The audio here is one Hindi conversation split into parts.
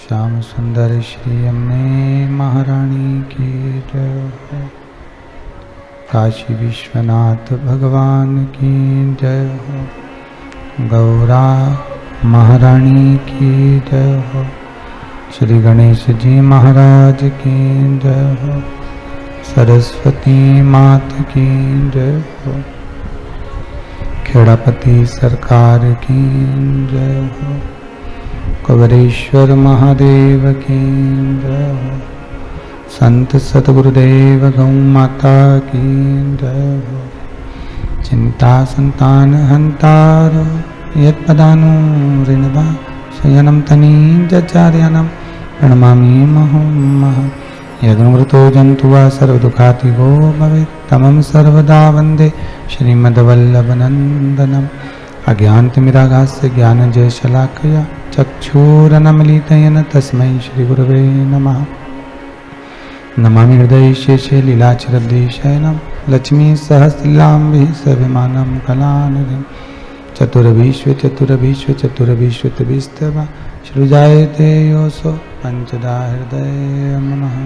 श्याम सुंदर श्री अम्मे महारानी की जय हो। काशी विश्वनाथ भगवान की जय हो। गौरा महारानी की जय हो। श्री गणेश जी महाराज की जय हो। सरस्वती मात की जय हो। खेड़ापति सरकार की जय हो। कवरेश्वर महादेव की जय हो। संत सतगुरुदेव गौ माता की जय हो। चिंता संतान हंतारो यत्पदानुरेणुवा शयनं तनीजाचार्याणां प्रणमामि मुहुर्मुहुः। यज्ञमृतो जन्तु वा सर्वदुःखातिगो भवेत् तमं सर्वदा वन्दे श्रीमद्वल्लभनन्दनम्। अज्ञानतिमिरागास्य ज्ञानजयशलाकया चक्षुरन्मीलितेन तस्मै श्रीगुरवे नमः। नमामि हृदये शेषे लीलाचरद्विशयनं लक्ष्मीसहस्रलाम्भिः सविमानं कलानिधिं। चतुर्विश्व सृजायते योऽसो पंचदा हृदय मनः।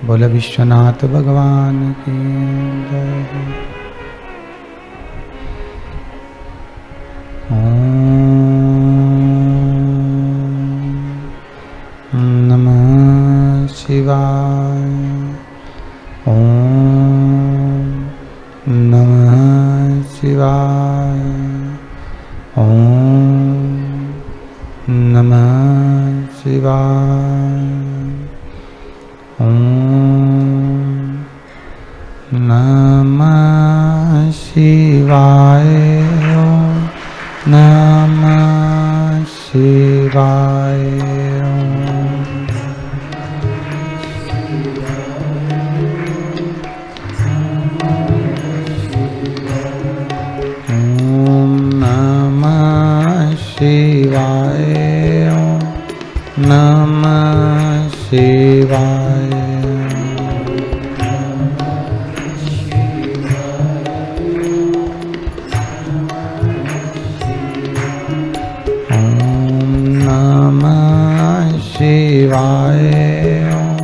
बोल विश्वनाथ भगवान की जय हो। ओम नमः शिवाय। ओम नमः शिवाय। ओम नमः शिवाय। ओम नमः शिवाय। ओम नमः शिवाय। ओम नमः शिवाय। ओम नमः शिवाय। ओम नमः शिवाय। ओम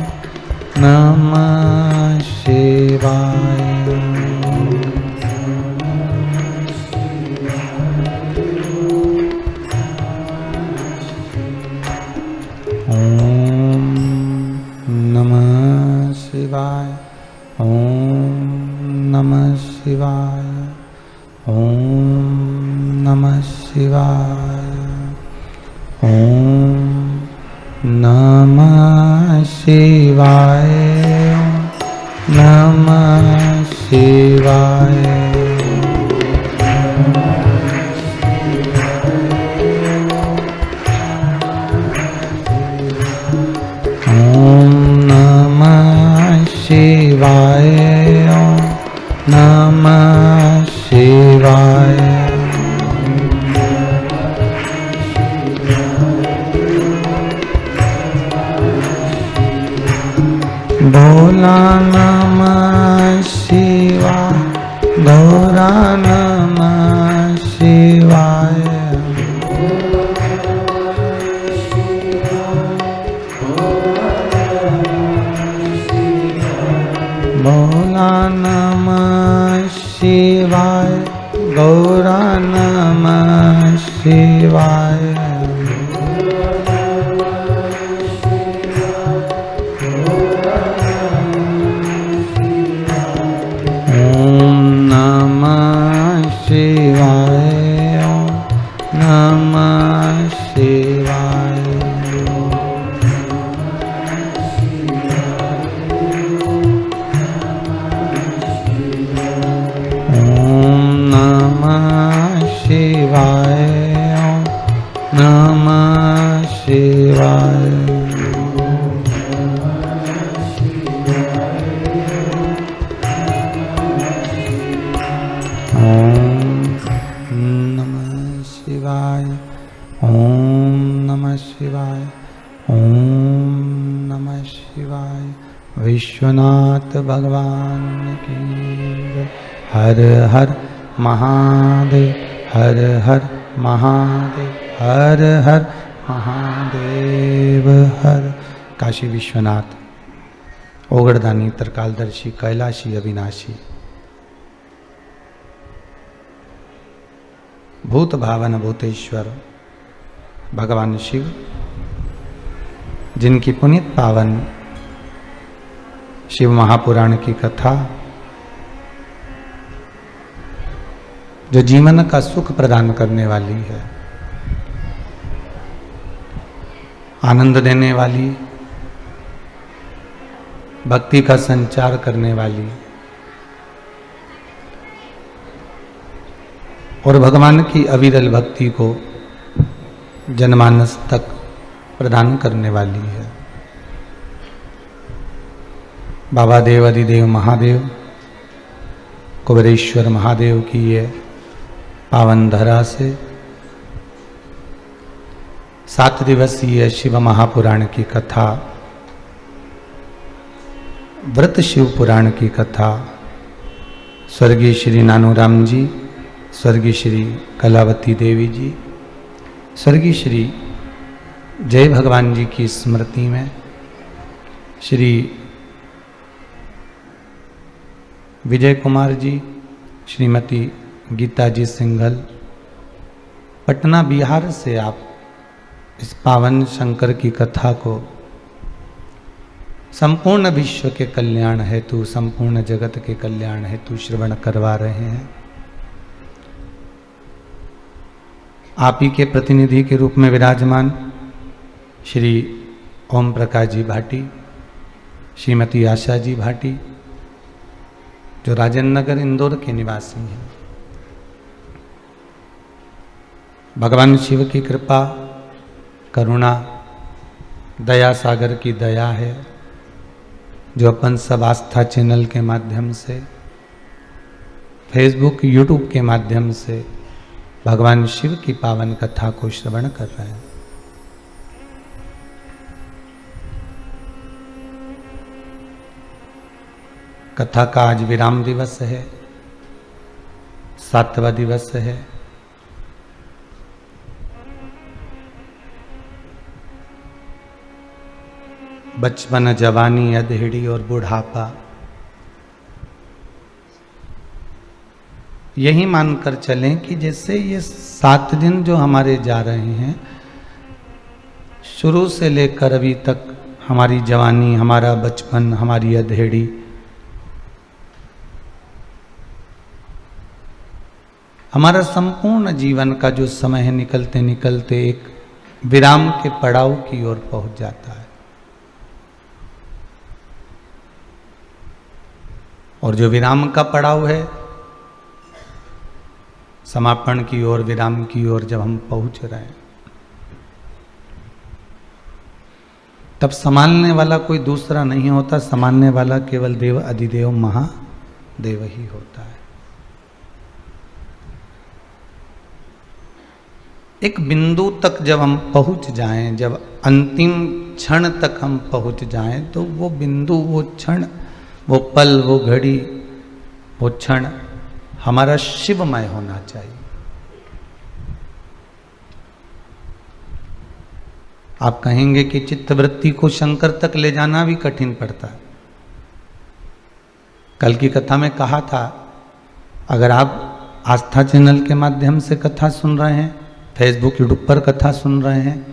नमः शिवाय। ओम नमः शिवाय। ओम नमः शिवाय। ओम नमः शिवाय। ओम नमः शिवाय। नमः शिवाय। ओम नमः शिवाय। ओम नमः शिवाय। भोला नमः शिवाय। गौरा नमः शिवाय। भोला नमः शिवाय। गौरा नमः शिवाय। ओम नमः शिवाय। ओम नमः शिवाय। ओम नमः शिवाय। ओम नमः शिवाय। ओम नमः शिवाय। ओम नमः शिवाय। ओम नमः शिवाय। विश्वनाथ भगवान की जय। हर हर महादेव। हर हर महादेव। हर हर महादेव हर। काशी विश्वनाथ, ओगड़दानी, त्रिकालदर्शी, कैलाशी, अविनाशी, भूत भावन भूतेश्वर भगवान शिव, जिनकी पुनीत पावन शिव महापुराण की कथा जो जीवन का सुख प्रदान करने वाली है, आनंद देने वाली, भक्ति का संचार करने वाली और भगवान की अविरल भक्ति को जनमानस तक प्रदान करने वाली है। बाबा देव अधिदेव महादेव कुबेरेश्वर महादेव की ये पावन धरा से 7 दिवसीय शिव महापुराण की कथा, व्रत शिव पुराण की कथा, स्वर्गीय श्री नानूराम जी, स्वर्गीय श्री कलावती देवी जी, स्वर्गीय श्री जय भगवान जी की स्मृति में श्री विजय कुमार जी, श्रीमती गीता जी सिंघल, पटना बिहार से आप इस पावन शंकर की कथा को संपूर्ण विश्व के कल्याण हेतु, संपूर्ण जगत के कल्याण हेतु श्रवण करवा रहे हैं। आप ही के प्रतिनिधि के रूप में विराजमान श्री ओम प्रकाश जी भाटी, श्रीमती आशा जी भाटी, जो राजेंद्र नगर इंदौर के निवासी हैं। भगवान शिव की कृपा, करुणा, दया सागर की दया है जो अपन सब आस्था चैनल के माध्यम से, फेसबुक, यूट्यूब के माध्यम से भगवान शिव की पावन कथा को श्रवण कर रहे हैं। कथा का आज विराम दिवस है, 7वां दिवस है। बचपन, जवानी, अधेड़ी और बुढ़ापा, यही मानकर चलें कि जैसे ये 7 दिन जो हमारे जा रहे हैं, शुरू से लेकर अभी तक हमारी जवानी, हमारा बचपन, हमारी अधेड़ी, हमारा संपूर्ण जीवन का जो समय है, निकलते निकलते एक विराम के पड़ाव की ओर पहुंच जाता है। और जो विराम का पड़ाव है, समापन की ओर, विराम की ओर जब हम पहुंच रहे हैं, तब संभालने वाला कोई दूसरा नहीं होता, संभालने वाला केवल देव अधिदेव महादेव ही होता है। एक बिंदु तक जब हम पहुंच जाएं, जब अंतिम क्षण तक हम पहुंच जाएं, तो वो बिंदु, वो क्षण, वो पल, वो घड़ी, वो क्षण हमारा शिवमय होना चाहिए। आप कहेंगे कि चित्तवृत्ति को शंकर तक ले जाना भी कठिन पड़ता है। कल की कथा में कहा था, अगर आप आस्था चैनल के माध्यम से कथा सुन रहे हैं, फेसबुक, यूट्यूब पर कथा सुन रहे हैं,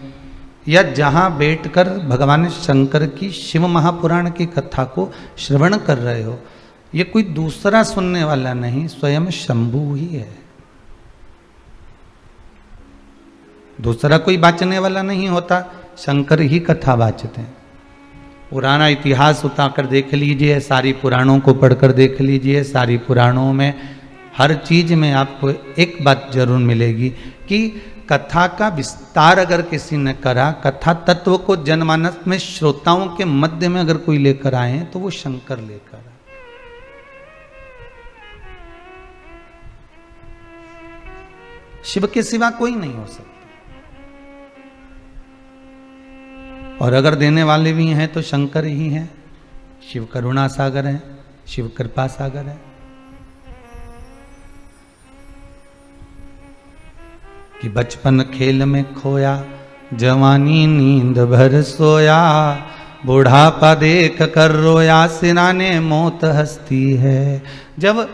या जहां बैठकर भगवान शंकर की शिव महापुराण की कथा को श्रवण कर रहे हो, ये कोई दूसरा सुनने वाला नहीं, स्वयं शंभु ही है। दूसरा कोई बाचने वाला नहीं होता, शंकर ही कथा बाचते हैं। पुराना इतिहास उतारकर देख लीजिए, सारी पुराणों को पढ़कर देख लीजिए, सारी पुराणों में हर चीज में आपको एक बात जरूर मिलेगी कि कथा का विस्तार अगर किसी ने करा, कथा तत्व को जनमानस में श्रोताओं के मध्य में अगर कोई लेकर आए, तो वो शंकर लेकर आए। शिव के सिवा कोई नहीं हो सकता। और अगर देने वाले भी हैं तो शंकर ही हैं। शिव करुणा सागर है, शिव कृपा सागर है। कि बचपन खेल में खोया, जवानी नींद भर सोया, बुढ़ापा देख कर रोया, सिराने मौत हंसती है। जब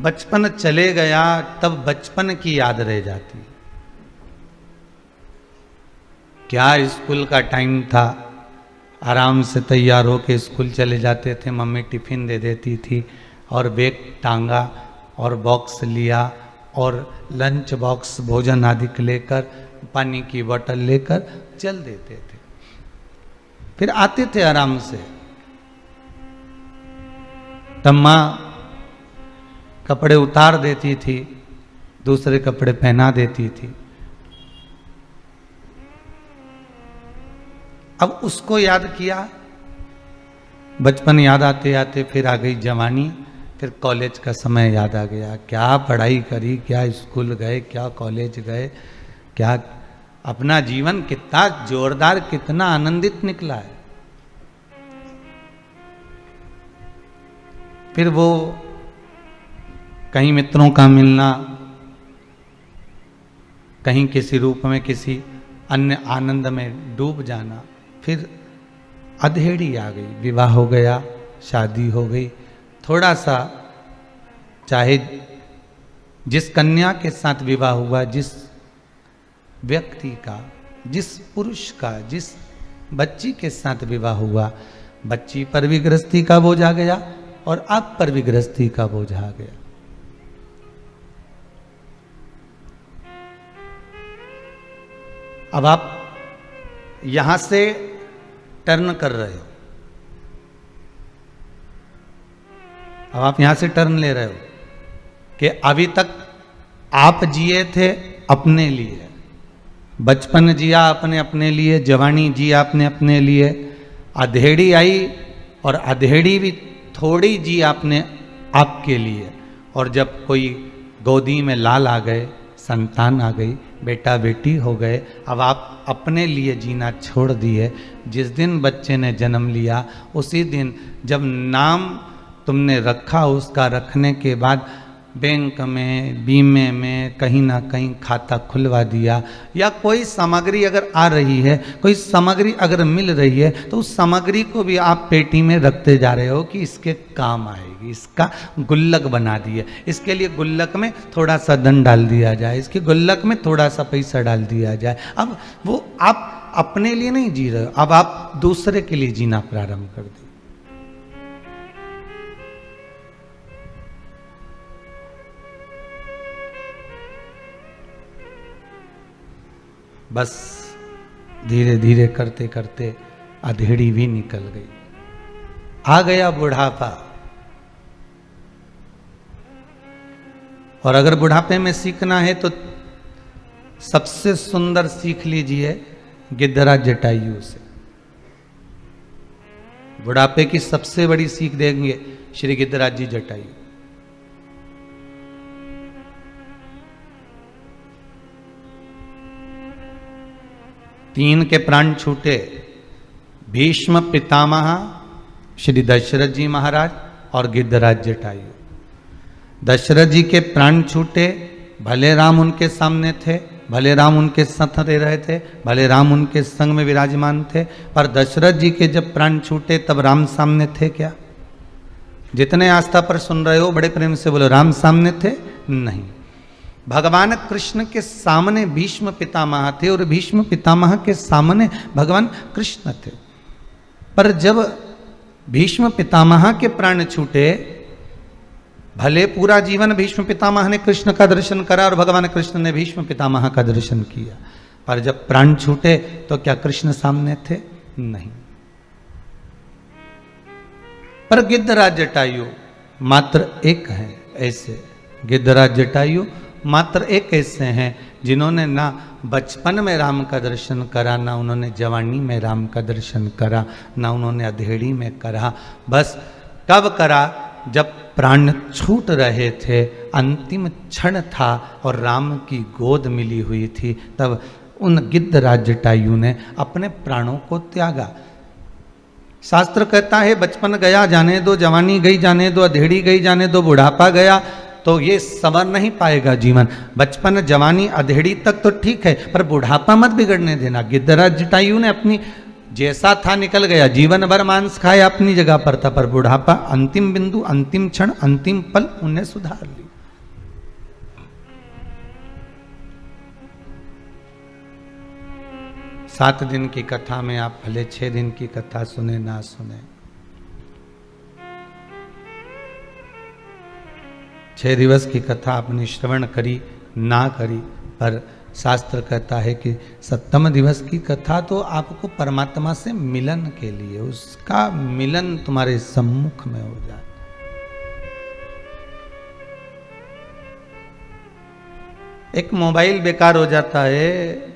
बचपन चले गया तब बचपन की याद रह जाती। क्या स्कूल का टाइम था, आराम से तैयार होके स्कूल चले जाते थे, मम्मी टिफिन दे देती थी और बैग टांगा और बॉक्स लिया और लंच बॉक्स भोजन आदि लेकर, पानी की बोतल लेकर चल देते थे। फिर आते थे आराम से, तब माँ कपड़े उतार देती थी, दूसरे कपड़े पहना देती थी। अब उसको याद किया, बचपन याद आते आते फिर आ गई जवानी, फिर कॉलेज का समय याद आ गया। क्या पढ़ाई करी, क्या स्कूल गए, क्या कॉलेज गए, क्या अपना जीवन कितना जोरदार, कितना आनंदित निकला है। फिर वो कहीं मित्रों का मिलना, कहीं किसी रूप में किसी अन्य आनंद में डूब जाना। फिर अधेड़ी आ गई, विवाह हो गया, शादी हो गई। थोड़ा सा, चाहे जिस कन्या के साथ विवाह हुआ, जिस व्यक्ति का, जिस पुरुष का, जिस बच्ची के साथ विवाह हुआ, बच्ची पर भी गृहस्थी का बोझ आ गया और आप पर भी गृहस्थी का बोझ आ गया। अब आप यहां से टर्न कर रहे हो, अब आप यहां से टर्न ले रहे हो कि अभी तक आप जिए थे अपने लिए, बचपन जिया आपने अपने लिए, जवानी जिया आपने अपने लिए, अधेड़ी आई और अधेड़ी भी थोड़ी जी आपने आपके लिए। और जब कोई गोदी में लाल आ गए, संतान आ गई, बेटा बेटी हो गए, अब आप अपने लिए जीना छोड़ दिए। जिस दिन बच्चे ने जन्म लिया उसी दिन जब नाम तुमने रखा, उसका रखने के बाद बैंक में, बीमे में कहीं ना कहीं खाता खुलवा दिया, या कोई सामग्री अगर आ रही है, कोई सामग्री अगर मिल रही है, तो उस सामग्री को भी आप पेटी में रखते जा रहे हो कि इसके काम आएगी, इसका गुल्लक बना दिए, इसके लिए गुल्लक में थोड़ा सा धन डाल दिया जाए, इसके गुल्लक में थोड़ा सा पैसा डाल दिया जाए। अब वो आप अपने लिए नहीं जी रहे हो, अब आप दूसरे के लिए जीना प्रारंभ कर दिए। बस धीरे धीरे करते करते अधेड़ी भी निकल गई, आ गया बुढ़ापा। और अगर बुढ़ापे में सीखना है तो सबसे सुंदर सीख लीजिए गिद्धराज जटायु से। बुढ़ापे की सबसे बड़ी सीख देंगे श्री गिद्धराज जी जटायु। तीन के प्राण छूटे, भीष्म पितामह, श्री दशरथ जी महाराज और गिद्धराज जटायु। दशरथ जी के प्राण छूटे, भले राम उनके सामने थे, भले राम उनके साथ रहे थे, भले राम उनके संग में विराजमान थे, पर दशरथ जी के जब प्राण छूटे तब राम सामने थे क्या? जितने आस्था पर सुन रहे हो बड़े प्रेम से बोलो, राम सामने थे? नहीं। भगवान कृष्ण के सामने भीष्म पितामह थे और भीष्म पितामह के सामने भगवान कृष्ण थे। पर जब भीष्म पितामह के प्राण छूटे, भले पूरा जीवन भीष्म पितामह ने कृष्ण का दर्शन करा और भगवान कृष्ण ने भीष्म पितामह का दर्शन किया, पर जब प्राण छूटे तो क्या कृष्ण सामने थे? नहीं। पर गिद्धराज जटायु मात्र एक है ऐसे, गिद्धराज जटायु मात्र एक ऐसे हैं जिन्होंने ना बचपन में राम का दर्शन करा, ना उन्होंने जवानी में राम का दर्शन करा, ना उन्होंने अधेड़ी में करा। बस कब करा? जब प्राण छूट रहे थे, अंतिम क्षण था और राम की गोद मिली हुई थी, तब उन गिद्धराज जटायु ने अपने प्राणों को त्यागा। शास्त्र कहता है बचपन गया जाने दो, जवानी गई जाने दो, अधेड़ी गई जाने दो, बुढ़ापा गया, तो ये संवर नहीं पाएगा जीवन। बचपन जवानी अधेड़ी तक तो ठीक है, पर बुढ़ापा मत बिगड़ने देना। गिद्धराज जटायु ने अपनी जैसा था निकल गया, जीवन भर मांस खाया, अपनी जगह पर था, पर बुढ़ापा अंतिम बिंदु, अंतिम क्षण, अंतिम पल उन्हें सुधार ली। सात दिन की कथा में आप भले 6 दिन की कथा सुने ना सुने, 6 दिवस की कथा अपनी श्रवण करी ना करी, पर शास्त्र कहता है कि 7वें दिवस की कथा तो आपको परमात्मा से मिलन के लिए, उसका मिलन तुम्हारे सम्मुख में हो जाए। एक मोबाइल बेकार हो जाता है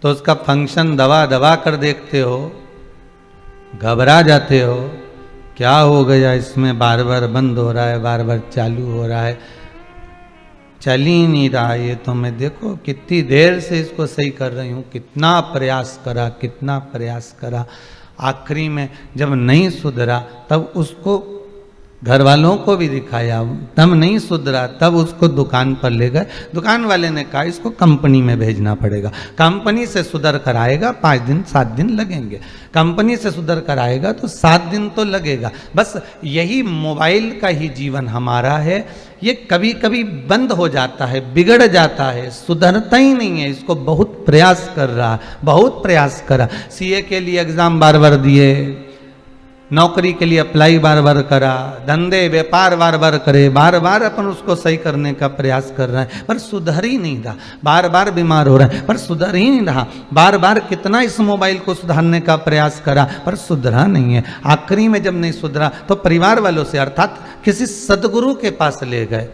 तो उसका फंक्शन दबा दबा कर देखते हो, घबरा जाते हो, क्या हो गया इसमें, बार बार बंद हो रहा है, बार बार चालू हो रहा है, चल ही नहीं रहा ये तो। मैं देखो कितनी देर से इसको सही कर रही हूँ, कितना प्रयास करा, कितना प्रयास करा, आखिरी में जब नहीं सुधरा तब उसको घर वालों को भी दिखाया, तब नहीं सुधरा, तब उसको दुकान पर ले गए। दुकान वाले ने कहा इसको कंपनी में भेजना पड़ेगा, कंपनी से सुधर कर आएगा, 5 दिन 7 दिन लगेंगे, कंपनी से सुधर कर आएगा तो 7 दिन तो लगेगा। बस यही मोबाइल का ही जीवन हमारा है, ये कभी कभी बंद हो जाता है, बिगड़ जाता है, सुधरता ही नहीं है। इसको बहुत प्रयास कर रहा, बहुत प्रयास करा, सीए के लिए एग्जाम बार बार दिए, नौकरी के लिए अप्लाई बार बार करा, धंधे व्यापार बार बार करे, बार बार अपन उसको सही करने का प्रयास कर रहे हैं, पर सुधर ही नहीं रहा, बार बार बीमार हो रहा है पर सुधर ही नहीं रहा, बार बार कितना इस मोबाइल को सुधारने का प्रयास करा पर सुधरा नहीं है। आखिरी में जब नहीं सुधरा तो परिवार वालों से अर्थात किसी सदगुरु के पास ले गए।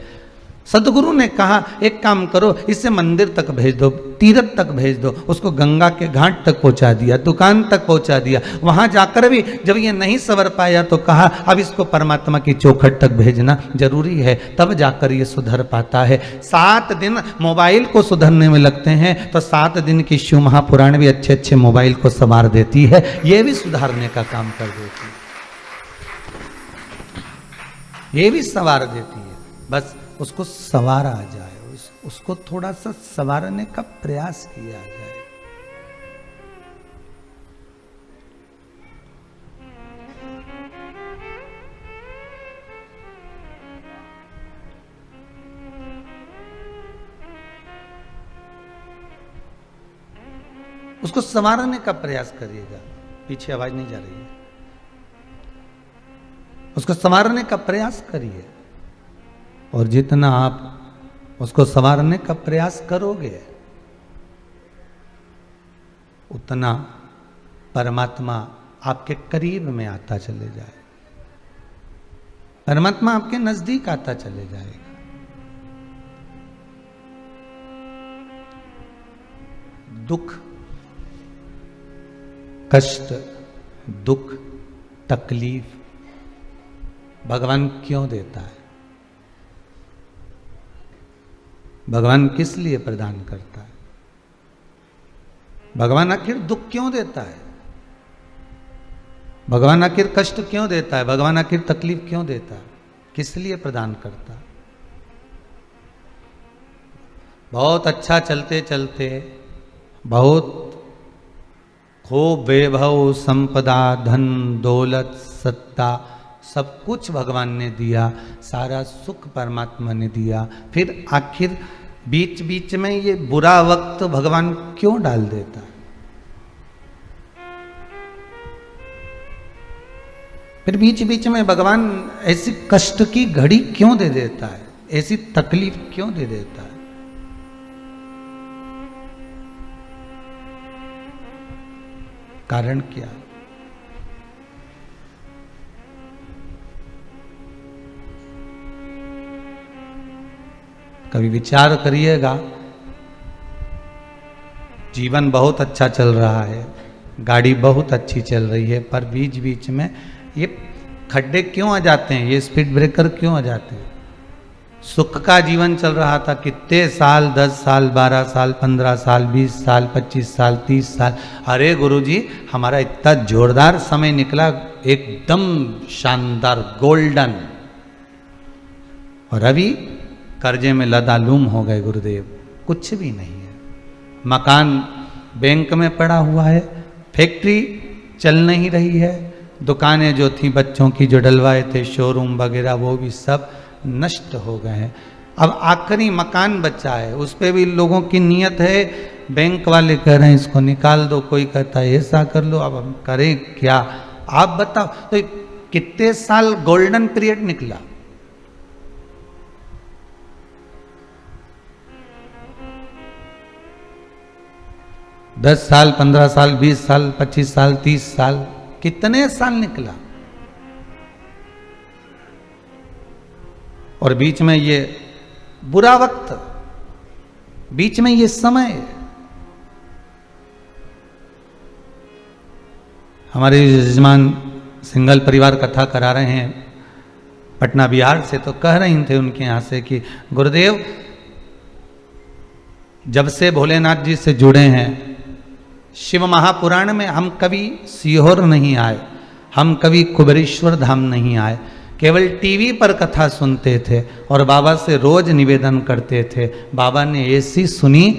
सदगुरु ने कहा एक काम करो, इसे मंदिर तक भेज दो, तीर्थ तक भेज दो, उसको गंगा के घाट तक पहुंचा दिया, दुकान तक पहुंचा दिया। वहां जाकर भी जब ये नहीं सवर पाया तो कहा अब इसको परमात्मा की चौखट तक भेजना जरूरी है, तब जाकर ये सुधर पाता है। 7 दिन मोबाइल को सुधरने में लगते हैं तो 7 दिन की शिव महापुराण भी अच्छे अच्छे मोबाइल को संवार देती है, ये भी सुधारने का काम कर देती है, ये भी संवार देती है। बस उसको संवारा जाए, उसको थोड़ा सा संवारने का प्रयास किया जाए। उसको संवारने का प्रयास करिएगा। पीछे आवाज नहीं जा रही है, उसको संवारने का प्रयास करिए, और जितना आप उसको संवारने का प्रयास करोगे उतना परमात्मा आपके करीब में आता चले जाए, परमात्मा आपके नजदीक आता चले जाएगा। दुख, कष्ट, दुख, तकलीफ भगवान क्यों देता है? भगवान किस लिए प्रदान करता है? भगवान आखिर दुख क्यों देता है? भगवान आखिर कष्ट क्यों देता है? भगवान आखिर तकलीफ क्यों देता है? किस लिए प्रदान करता है? बहुत अच्छा चलते चलते बहुत खूब वैभव, संपदा, धन, दौलत, सत्ता सब कुछ भगवान ने दिया, सारा सुख परमात्मा ने दिया, फिर आखिर बीच बीच में ये बुरा वक्त भगवान क्यों डाल देता है? फिर बीच बीच में भगवान ऐसी कष्ट की घड़ी क्यों दे देता है? ऐसी तकलीफ क्यों दे देता है? कारण क्या? कभी विचार करिएगा, जीवन बहुत अच्छा चल रहा है, गाड़ी बहुत अच्छी चल रही है, पर बीच बीच में ये खड्डे क्यों आ जाते हैं, ये स्पीड ब्रेकर क्यों आ जाते हैं? सुख का जीवन चल रहा था कितने साल, 10 साल, 12 साल, 15 साल, 20 साल, 25 साल, 30 साल, अरे गुरुजी हमारा इतना जोरदार समय निकला, एकदम शानदार, गोल्डन, और अभी कर्जे में लदालूम हो गए गुरुदेव, कुछ भी नहीं है। मकान बैंक में पड़ा हुआ है, फैक्ट्री चल नहीं रही है, दुकानें जो थी बच्चों की जो डलवाए थे, शोरूम वगैरह, वो भी सब नष्ट हो गए हैं। अब आखिरी मकान बचा है, उस पे भी लोगों की नियत है, बैंक वाले कह रहे हैं इसको निकाल दो, कोई कहता है ऐसा कर लो। अब हम करें क्या, आप बताओ। तो कितने साल गोल्डन पीरियड निकला, दस साल, 15 साल, 20 साल, 25 साल, 30 साल, कितने साल निकला। और बीच में ये बुरा वक्त, बीच में ये समय, हमारे यजमान सिंगल परिवार कथा करा रहे हैं पटना बिहार से, तो कह रही थे उनके यहाँ से कि गुरुदेव जब से भोलेनाथ जी से जुड़े हैं, शिव महापुराण में हम कभी सीहोर नहीं आए, हम कभी कुबेरेश्वर धाम नहीं आए, केवल टीवी पर कथा सुनते थे और बाबा से रोज निवेदन करते थे। बाबा ने ऐसी सुनी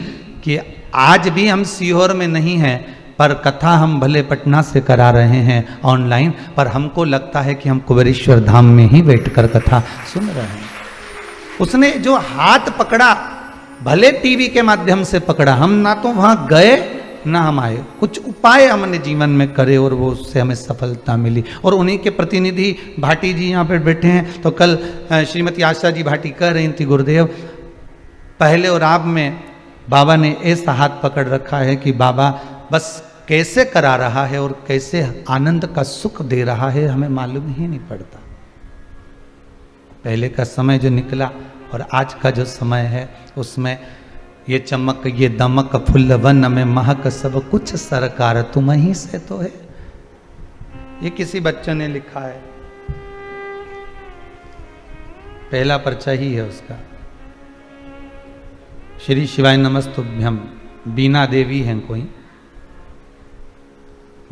कि आज भी हम सीहोर में नहीं हैं, पर कथा हम भले पटना से करा रहे हैं ऑनलाइन, पर हमको लगता है कि हम कुबेरेश्वर धाम में ही बैठकर कथा सुन रहे हैं। उसने जो हाथ पकड़ा, भले टीवी के माध्यम से पकड़ा, हम ना तो वहां गए ना हम आए, कुछ उपाय हमने जीवन में करे और वो उससे हमें सफलता मिली। और उन्हीं के प्रतिनिधि भाटी जी यहाँ पे बैठे हैं। तो कल श्रीमती आशा जी भाटी कह रही थी, गुरुदेव पहले और आप में बाबा ने ऐसा हाथ पकड़ रखा है कि बाबा बस कैसे करा रहा है और कैसे आनंद का सुख दे रहा है हमें मालूम ही नहीं पड़ता। पहले का समय जो निकला और आज का जो समय है, उसमें ये चमक ये दमक फुल्ल वन में महक सब कुछ सरकार तुम ही से तो है। ये किसी बच्चे ने लिखा है, पहला पर्चा ही है उसका। श्री शिवाय नमस्तुभ्यम। बीना देवी हैं कोई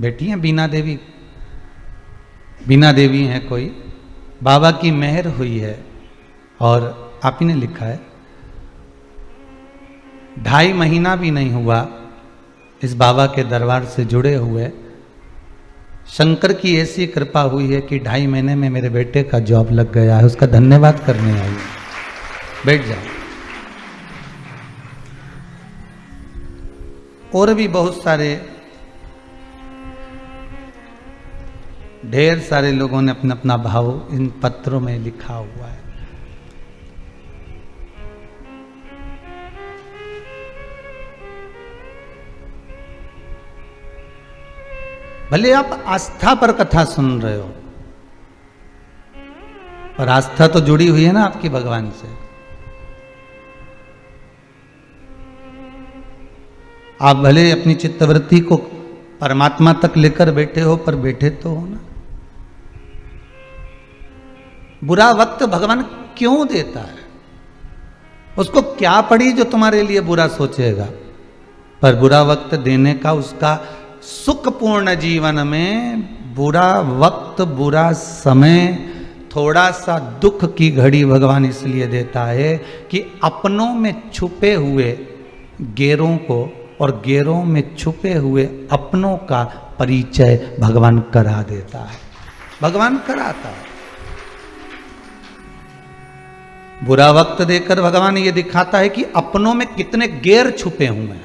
बेटी हैं, बीना देवी, बीना देवी हैं कोई, बाबा की मेहर हुई है। और आप ही ने लिखा है 2.5 महीना भी नहीं हुआ इस बाबा के दरबार से जुड़े हुए, शंकर की ऐसी कृपा हुई है कि 2.5 महीने में मेरे बेटे का जॉब लग गया है। उसका धन्यवाद करने आई। बैठ जाओ। और भी बहुत सारे, ढेर सारे लोगों ने अपना अपना भाव इन पत्रों में लिखा हुआ है। भले आप आस्था पर कथा सुन रहे हो, पर आस्था तो जुड़ी हुई है ना आपकी भगवान से। आप भले अपनी चित्तवृत्ति को परमात्मा तक लेकर बैठे हो, पर बैठे तो हो ना। बुरा वक्त भगवान क्यों देता है? उसको क्या पड़ी जो तुम्हारे लिए बुरा सोचेगा? पर बुरा वक्त देने का उसका सुखपूर्ण जीवन में बुरा वक्त, बुरा समय, थोड़ा सा दुख की घड़ी भगवान इसलिए देता है कि अपनों में छुपे हुए गैरों को और गैरों में छुपे हुए अपनों का परिचय भगवान करा देता है। भगवान कराता है। बुरा वक्त देकर भगवान ये दिखाता है कि अपनों में कितने गैर छुपे हुए हैं,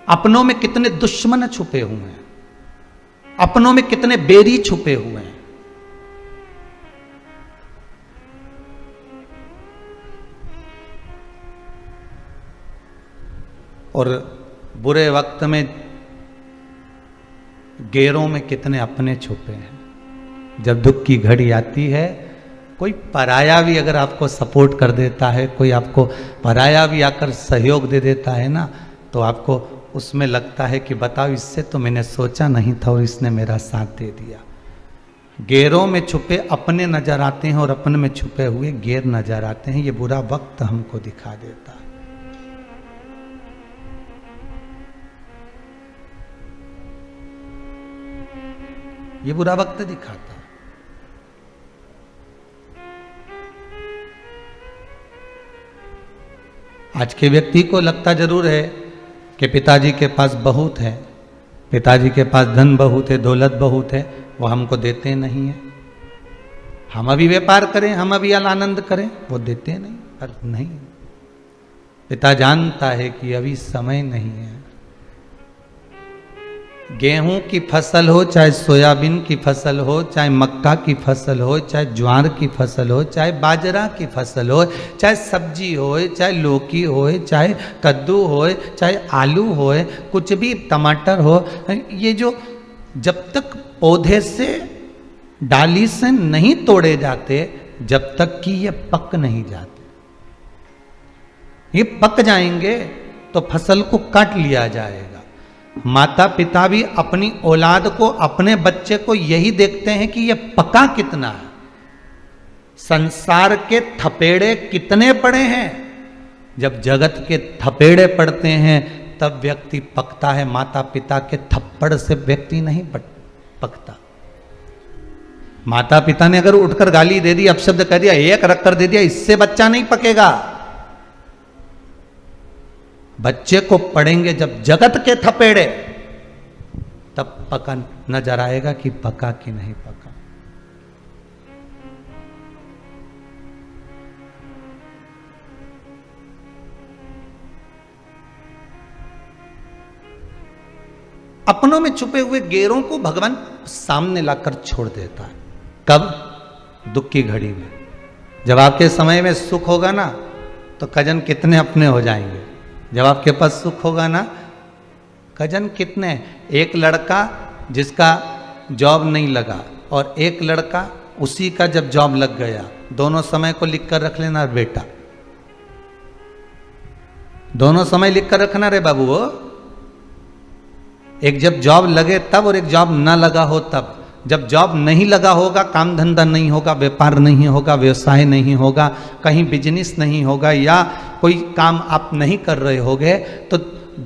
अपनों में कितने दुश्मन छुपे हुए हैं, अपनों में कितने बेरी छुपे हुए हैं। और बुरे वक्त में गैरों में कितने अपने छुपे हैं। जब दुख की घड़ी आती है, कोई पराया भी अगर आपको सपोर्ट कर देता है, कोई आपको पराया भी आकर सहयोग दे देता है ना, तो आपको उसमें लगता है कि बताओ, इससे तो मैंने सोचा नहीं था और इसने मेरा साथ दे दिया। गैरों में छुपे अपने नजर आते हैं और अपने में छुपे हुए गैर नजर आते हैं। ये बुरा वक्त हमको दिखा देता है। ये बुरा वक्त दिखाता है। आज के व्यक्ति को लगता जरूर है कि पिताजी के पास बहुत है, पिताजी के पास धन बहुत है, दौलत बहुत है, वो हमको देते नहीं है। हम अभी व्यापार करें, हम अभी आनंद करें, वो देते नहीं। पर नहीं, पिता जानता है कि अभी समय नहीं है। गेहूं की फसल हो, चाहे सोयाबीन की फसल हो, चाहे मक्का की फसल हो, चाहे ज्वार की फसल हो, चाहे बाजरा की फसल हो, चाहे सब्जी हो, चाहे लौकी हो, चाहे कद्दू हो, चाहे आलू हो, कुछ भी, टमाटर हो, ये जो जब तक पौधे से, डाली से नहीं तोड़े जाते, जब तक कि ये पक नहीं जाते। ये पक जाएंगे तो फसल को काट लिया जाएगा। माता पिता भी अपनी औलाद को, अपने बच्चे को यही देखते हैं कि ये पका कितना है, संसार के थपेड़े कितने पड़े हैं। जब जगत के थपेड़े पड़ते हैं तब व्यक्ति पकता है, माता पिता के थप्पड़ से व्यक्ति नहीं पकता। माता पिता ने अगर उठकर गाली दे दी, अपशब्द कह दिया, एक रख कर दे दिया, इससे बच्चा नहीं पकेगा। बच्चे को पढ़ेंगे जब जगत के थपेड़े, तब पका नजर आएगा कि पका कि नहीं पका। अपनों में छुपे हुए गेरों को भगवान सामने लाकर छोड़ देता है। कब? दुख की घड़ी में। जब आपके समय में सुख होगा ना, तो कजन कितने अपने हो जाएंगे। जब आपके पास सुख होगा ना, कजन कितने। एक लड़का जिसका जॉब नहीं लगा और एक लड़का उसी का जब जॉब लग गया, दोनों समय को लिख कर रख लेना बेटा, दोनों समय लिख कर रखना रे बाबू। वो एक जब जॉब लगे तब, और एक जॉब ना लगा हो तब। जब जॉब नहीं लगा होगा, काम धंधा नहीं होगा, व्यापार नहीं होगा, व्यवसाय नहीं होगा, कहीं बिजनेस नहीं होगा, या कोई काम आप नहीं कर रहे होगे, तो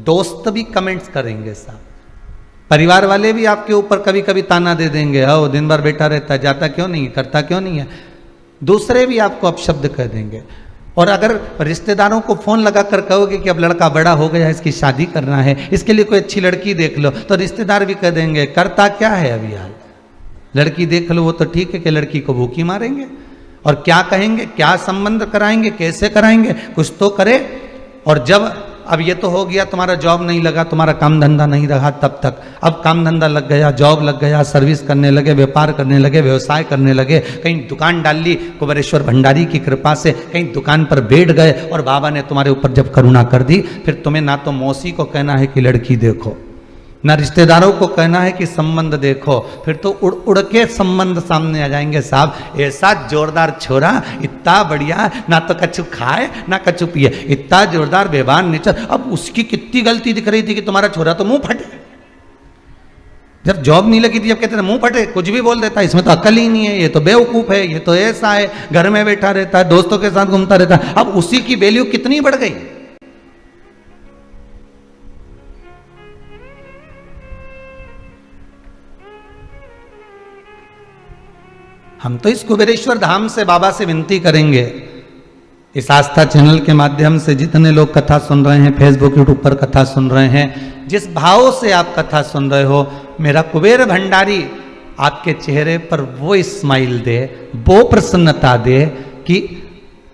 दोस्त भी कमेंट्स करेंगे साहब, परिवार वाले भी आपके ऊपर कभी कभी ताना दे देंगे, हो दिन भर बेटा रहता है, जाता क्यों नहीं है, करता क्यों नहीं है। दूसरे भी आपको अपशब्द कह देंगे। और अगर रिश्तेदारों को फोन लगाकर कहोगे कि अब लड़का बड़ा हो गया है, इसकी शादी करना है, इसके लिए कोई अच्छी लड़की देख लो, तो रिश्तेदार भी कह देंगे करता क्या है अभी हाल, लड़की देख लो। वो तो ठीक है कि लड़की को भूखी मारेंगे, और क्या कहेंगे, क्या संबंध कराएंगे, कैसे कराएंगे, कुछ तो करे। और जब अब ये तो हो गया, तुम्हारा जॉब नहीं लगा, तुम्हारा काम धंधा नहीं रहा तब तक, अब काम धंधा लग गया, जॉब लग गया, सर्विस करने लगे, व्यापार करने लगे, व्यवसाय करने लगे, कहीं दुकान डाल ली, कुबेरेश्वर भंडारी की कृपा से कहीं दुकान पर बैठ गए, और बाबा ने तुम्हारे ऊपर जब करुणा कर दी, फिर तुम्हें ना तो मौसी को कहना है कि लड़की देखो, ना रिश्तेदारों को कहना है कि संबंध देखो, फिर तो उड़ उड़ के संबंध सामने आ जाएंगे। साहब ऐसा जोरदार छोरा, इतना बढ़िया, ना तो कछु खाए ना कछु पिए, इतना जोरदार व्यवहार नेचर। अब उसकी कितनी गलती दिख रही थी कि तुम्हारा छोरा तो मुंह फटे। जब जॉब नहीं लगी थी, जब कहते थे मुंह फटे, कुछ भी बोल देता है, इसमें तो अकल ही नहीं है, ये तो बेवकूफ है, ये तो ऐसा है, घर में बैठा रहता है, दोस्तों के साथ घूमता रहता है। अब उसी की वैल्यू कितनी बढ़ गई। हम तो इस कुबेरेश्वर धाम से बाबा से विनती करेंगे, इस आस्था चैनल के माध्यम से जितने लोग कथा सुन रहे हैं, फेसबुक यूट्यूब पर कथा सुन रहे हैं, जिस भाव से आप कथा सुन रहे हो, मेरा कुबेर भंडारी आपके चेहरे पर वो स्माइल दे, वो प्रसन्नता दे कि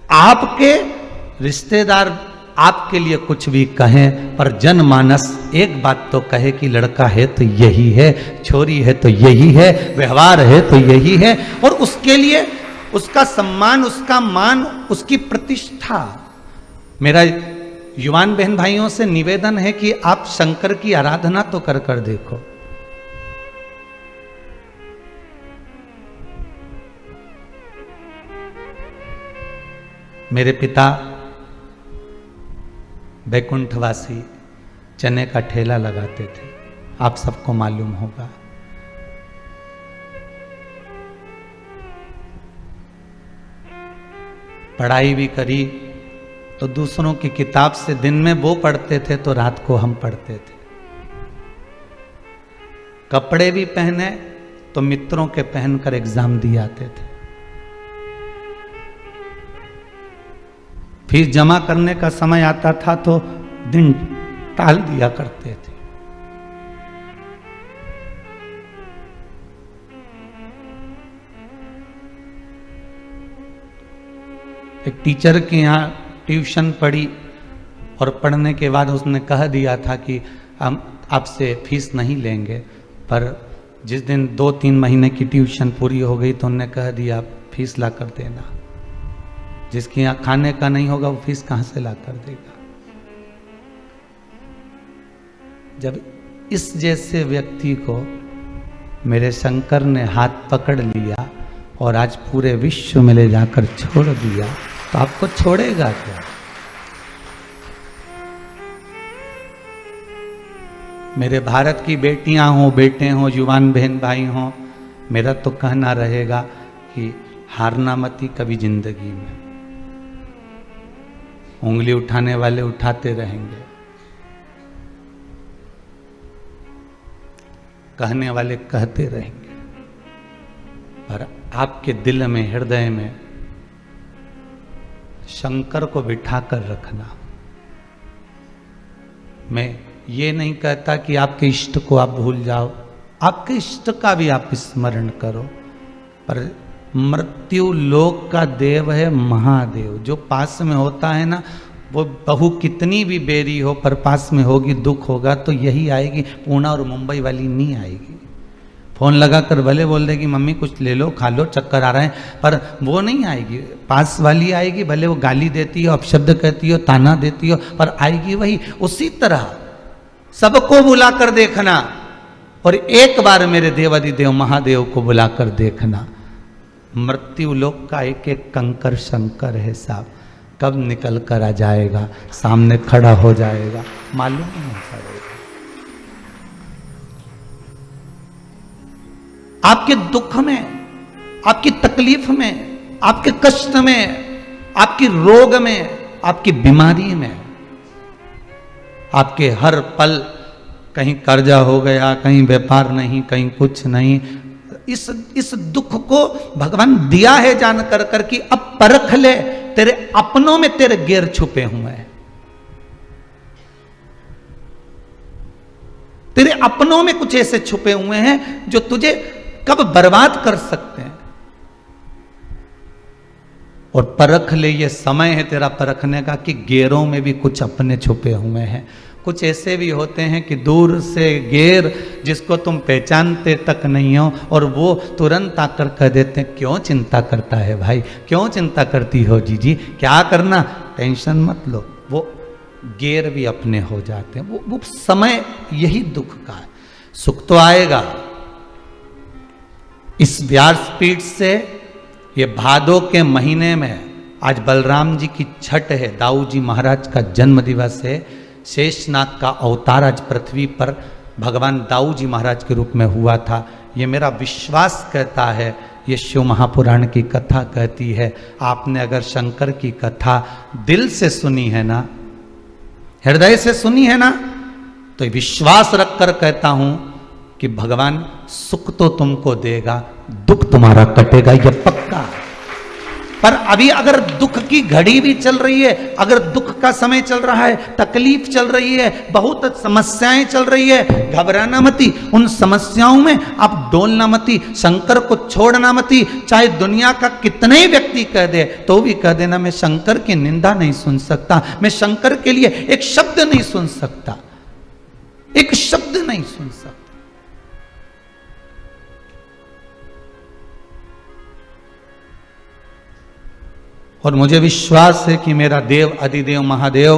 आपके रिश्तेदार आपके लिए कुछ भी कहें, पर जनमानस एक बात तो कहे कि लड़का है तो यही है, छोरी है तो यही है, व्यवहार है तो यही है, और उसके लिए उसका सम्मान, उसका मान, उसकी प्रतिष्ठा। मेरा युवान बहन भाइयों से निवेदन है कि आप शंकर की आराधना तो कर कर देखो। मेरे पिता बैकुंठवासी चने का ठेला लगाते थे, आप सबको मालूम होगा। पढ़ाई भी करी तो दूसरों की किताब से, दिन में वो पढ़ते थे तो रात को हम पढ़ते थे। कपड़े भी पहने तो मित्रों के पहनकर एग्जाम दिए आते थे। फीस जमा करने का समय आता था तो दिन टाल दिया करते थे। एक टीचर के यहाँ ट्यूशन पढ़ी और पढ़ने के बाद उसने कह दिया था कि हम आपसे फीस नहीं लेंगे, पर जिस दिन 2-3 महीने की ट्यूशन पूरी हो गई तो उन्होंने कह दिया फीस ला कर देना। जिसके यहाँ खाने का नहीं होगा वो फीस कहाँ से ला कर देगा। जब इस जैसे व्यक्ति को मेरे शंकर ने हाथ पकड़ लिया और आज पूरे विश्व में ले जाकर छोड़ दिया तो आपको छोड़ेगा क्या? मेरे भारत की बेटियां हो, बेटे हों, जुवान बहन भाई हों, मेरा तो कहना रहेगा कि हारना मती कभी जिंदगी में। उंगली उठाने वाले उठाते रहेंगे, कहने वाले कहते रहेंगे, पर आपके दिल में, हृदय में शंकर को बिठाकर रखना। मैं ये नहीं कहता कि आपके इष्ट को आप भूल जाओ, आपके इष्ट का भी आप स्मरण करो, पर मृत्यु लोक का देव है महादेव, जो पास में होता है ना, वो बहू कितनी भी बेरी हो पर पास में होगी, दुख होगा तो यही आएगी। पूना और मुंबई वाली नहीं आएगी। फोन लगाकर भले बोल देगी मम्मी कुछ ले लो, खा लो, चक्कर आ रहे हैं, पर वो नहीं आएगी। पास वाली आएगी, भले वो गाली देती हो, अपशब्द कहती हो, ताना देती हो, पर आएगी वही। उसी तरह सबको बुलाकर देखना और एक बार मेरे देवादिदेव महादेव को बुलाकर देखना। मृत्यु लोक का एक एक कंकर शंकर है साहब, कब निकल कर आ जाएगा, सामने खड़ा हो जाएगा, मालूम नहीं पड़ेगा। आपके दुख में, आपकी तकलीफ में, आपके कष्ट में, आपकी रोग में, आपकी बीमारी में, आपके हर पल कहीं कर्जा हो गया, कहीं व्यापार नहीं, कहीं कुछ नहीं, इस दुख को भगवान दिया है जान कर कर कि अब परख ले, तेरे अपनों में तेरे गैर छुपे हुए हैं, तेरे अपनों में कुछ ऐसे छुपे हुए हैं जो तुझे कब बर्बाद कर सकते हैं। और परख ले, ये समय है तेरा परखने का कि गैरों में भी कुछ अपने छुपे हुए हैं। कुछ ऐसे भी होते हैं कि दूर से गैर जिसको तुम पहचानते तक नहीं हो, और वो तुरंत आकर कह देते हैं क्यों चिंता करता है भाई, क्यों चिंता करती हो जीजी, क्या करना, टेंशन मत लो। वो गैर भी अपने हो जाते हैं। वो समय यही दुख का है। सुख तो आएगा। इस व्यासपीठ से ये भादो के महीने में आज बलराम जी की छठ है, दाऊ जी महाराज का जन्म दिवस है, शेषनाग का अवतार आज पृथ्वी पर भगवान दाऊ जी महाराज के रूप में हुआ था। ये मेरा विश्वास कहता है, ये शिव महापुराण की कथा कहती है। आपने अगर शंकर की कथा दिल से सुनी है ना, हृदय से सुनी है ना, तो विश्वास रखकर कहता हूं कि भगवान सुख तो तुमको देगा, दुख तुम्हारा कटेगा, यह पक्का है। पर अभी अगर दुख की घड़ी भी चल रही है, अगर दुख का समय चल रहा है, तकलीफ चल रही है, बहुत समस्याएं चल रही है, घबराना मती, उन समस्याओं में आप डोलना मती, शंकर को छोड़ना मती। चाहे दुनिया का कितने व्यक्ति कह दे तो भी कह देना मैं शंकर की निंदा नहीं सुन सकता, मैं शंकर के लिए एक शब्द नहीं सुन सकता, एक शब्द नहीं सुन सकता। और मुझे विश्वास है कि मेरा देव अधिदेव महादेव,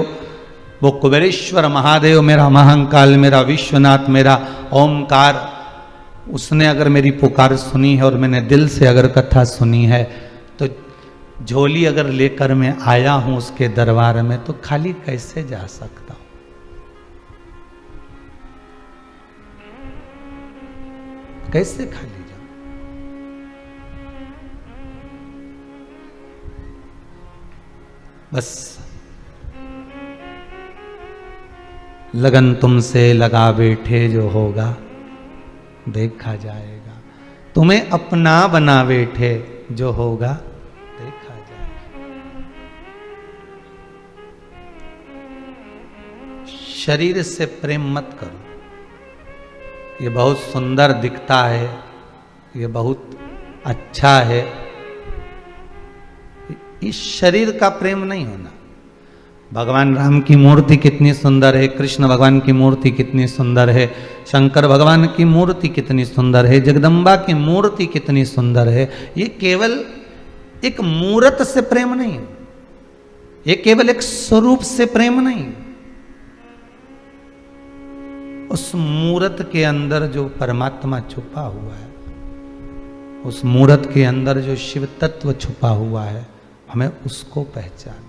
वो कुबेरेश्वर महादेव, मेरा महाकाल, मेरा विश्वनाथ, मेरा ओमकार, उसने अगर मेरी पुकार सुनी है और मैंने दिल से अगर कथा सुनी है, तो झोली अगर लेकर मैं आया हूं उसके दरबार में, तो खाली कैसे जा सकता हूं? कैसे खाली? बस लगन तुमसे लगा बैठे जो होगा देखा जाएगा, तुम्हें अपना बना बैठे जो होगा देखा जाएगा। शरीर से प्रेम मत करो। ये बहुत सुंदर दिखता है, ये बहुत अच्छा है, इस शरीर का प्रेम नहीं होना। भगवान राम की मूर्ति कितनी सुंदर है, कृष्ण भगवान की मूर्ति कितनी सुंदर है, शंकर भगवान की मूर्ति कितनी सुंदर है, जगदम्बा की मूर्ति कितनी सुंदर है। ये केवल एक मूर्त से प्रेम नहीं, ये केवल एक स्वरूप से प्रेम नहीं, उस मूर्त के अंदर जो परमात्मा छुपा हुआ है, उस मूर्त के अंदर जो शिव तत्व छुपा हुआ है, हमें उसको पहचान।